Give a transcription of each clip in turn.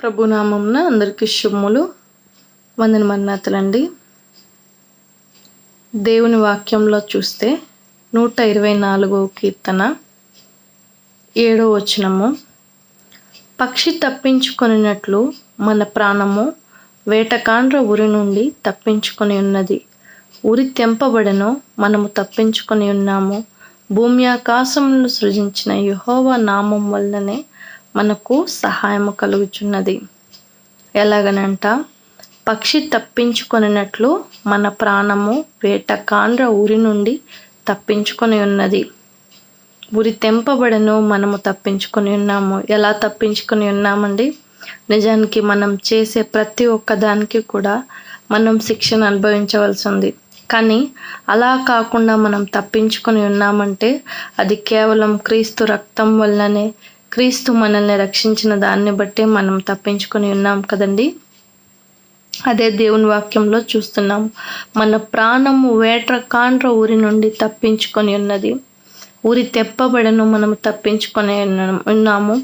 ప్రభునామంన అందరికీ శుభములు, వందనమన్నాతులండి. దేవుని వాక్యంలో చూస్తే 124వ కీర్తన 7వ వచనము, పక్షి తప్పించుకొనినట్లు మన ప్రాణము వేటకాండ్ర ఉరి నుండి తప్పించుకొని ఉన్నది. ఉరి తెంపబడెను, మనము తప్పించుకొని ఉన్నాము. భూమి ఆకాశములను సృజించిన యెహోవా నామం వల్లనే మనకు సహాయము కలుగుచున్నది. ఎలాగనంట, పక్షి తప్పించుకొనినట్లు మన ప్రాణము వేటకాండ్ర ఉరి నుండి తప్పించుకొని ఉన్నది. ఉరి తెంపబడను, మనము తప్పించుకొని ఉన్నాము. ఎలా తప్పించుకొని ఉన్నామండి? నిజానికి మనం చేసే ప్రతి ఒక్క దానికి కూడా మనం శిక్షను అనుభవించవలసి ఉంది. కానీ అలా కాకుండా మనం తప్పించుకొని ఉన్నామంటే అది కేవలం క్రీస్తు రక్తం వల్లనే, క్రీస్తు మనల్ని రక్షించిన దాన్ని బట్టే మనం తప్పించుకొని ఉన్నాం కదండి. అదే దేవుని వాక్యంలో చూస్తున్నాం, మన ప్రాణము వేటకాండ్ర ఉరి నుండి తప్పించుకొని ఉన్నది. ఉరి తెప్పబడను, మనము తప్పించుకొని ఉన్నాము.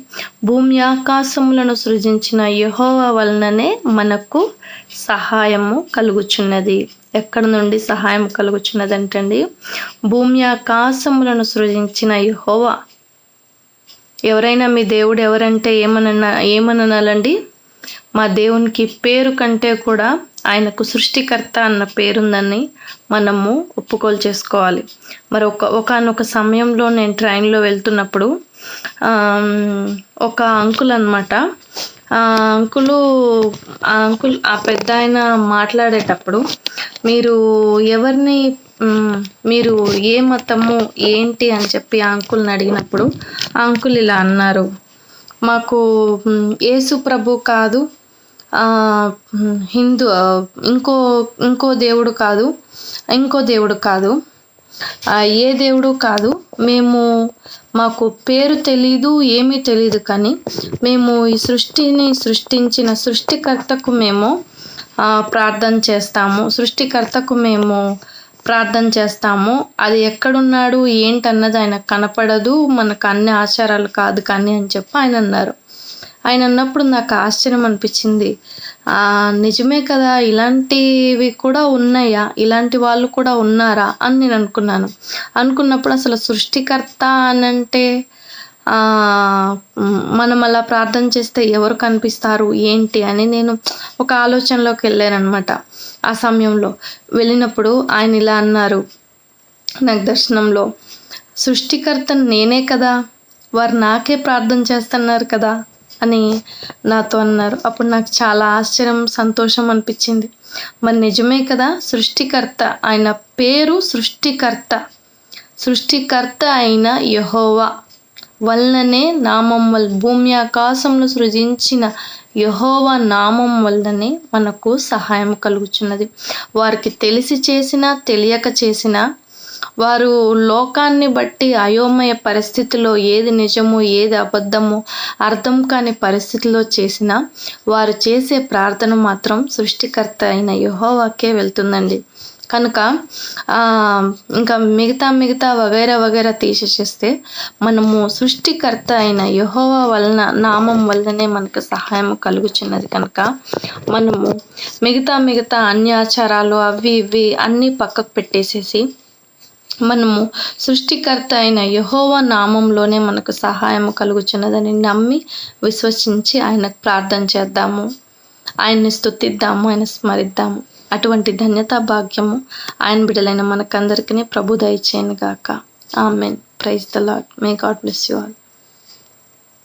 భూమి ఆకాశములను సృజించిన యెహోవా వలననే మనకు సహాయము కలుగుచున్నది. ఎక్కడి నుండి సహాయం కలుగుచున్నది అంటండి? భూమి ఆకాశములను సృజించిన యెహోవా. ఎవరైనా మీ దేవుడు ఎవరంటే ఏమనాలండి? మా దేవునికి పేరు కంటే కూడా ఆయనకు సృష్టికర్త అన్న పేరుందని మనము ఒప్పుకోలు చేసుకోవాలి. మరి ఒకానొక సమయంలో నేను ట్రైన్లో వెళ్తున్నప్పుడు ఒక అంకుల్ అనమాట, అంకుల్ ఆ పెద్ద ఆయన మాట్లాడేటప్పుడు, మీరు ఏ మతము ఏంటి అని చెప్పి ఆ అంకుల్ని అడిగినప్పుడు ఆ అంకుల్ ఇలా అన్నారు, మాకు యేసు ప్రభు కాదు, హిందూ ఇంకో దేవుడు కాదు, ఏ దేవుడు కాదు, మాకు పేరు తెలీదు, ఏమీ తెలీదు, కానీ మేము ఈ సృష్టిని సృష్టించిన సృష్టికర్తకు మేము ప్రార్థన చేస్తాము. అది ఎక్కడున్నాడు ఏంటన్నది ఆయనకు కనపడదు, మనకు అన్ని ఆచారాలు కాదు కానీ అని చెప్పి ఆయన అన్నారు. ఆయన అన్నప్పుడు నాకు ఆశ్చర్యం అనిపించింది. నిజమే కదా, ఇలాంటివి కూడా ఉన్నాయా, ఇలాంటి వాళ్ళు కూడా ఉన్నారా అని నేను అనుకున్నప్పుడు అసలు సృష్టికర్త అనంటే మనం అలా ప్రార్థన చేస్తే ఎవరు కనిపిస్తారు ఏంటి అని నేను ఒక ఆలోచనలోకి వెళ్ళానమాట. ఆ సమయంలో వెళ్ళినప్పుడు ఆయన ఇలా అన్నారు నాకు దర్శనంలో, సృష్టికర్త నేనే కదా, వారు నాకే ప్రార్థన చేస్తున్నారు కదా అని నాతో అన్నారు. అప్పుడు నాకు చాలా ఆశ్చర్యం, సంతోషం అనిపించింది. మరి నిజమే కదా, సృష్టికర్త, ఆయన పేరు సృష్టికర్త అయిన యెహోవా వల్లనే నామం వల్ల, భూమి ఆకాశంలో సృజించిన యెహోవా నామం వల్లనే మనకు సహాయం కలుగుచున్నది. వారికి తెలిసి చేసినా తెలియక చేసినా, వారు లోకాన్ని బట్టి అయోమయ పరిస్థితిలో ఏది నిజమో ఏది అబద్ధమో అర్థం కాని పరిస్థితిలో చేసినా, వారు చేసే ప్రార్థన మాత్రం సృష్టికర్త అయిన యెహోవాకే వెళ్తుందండి. కనుక ఇంకా మిగతా వగైరా తీసేసేస్తే మనము సృష్టికర్త అయిన యెహోవా వలన, నామం వల్లనే మనకు సహాయం కలుగుచున్నది. కనుక మనము మిగతా అన్ని ఆచారాలు అవి ఇవి అన్నీ పక్కకు పెట్టేసేసి మనము సృష్టికర్త అయిన యెహోవా నామంలోనే మనకు సహాయం కలుగుచున్నదని నమ్మి విశ్వసించి ఆయనకు ప్రార్థన చేద్దాము, ఆయన్ని స్తుతిద్దాము, ఆయన స్మరిద్దాము. అటువంటి ధన్యతా భాగ్యము ఆయన బిడ్డలైన మనకందరికీ ప్రభు దయచేయను గాక. Amen. Praise the Lord. May God bless you all.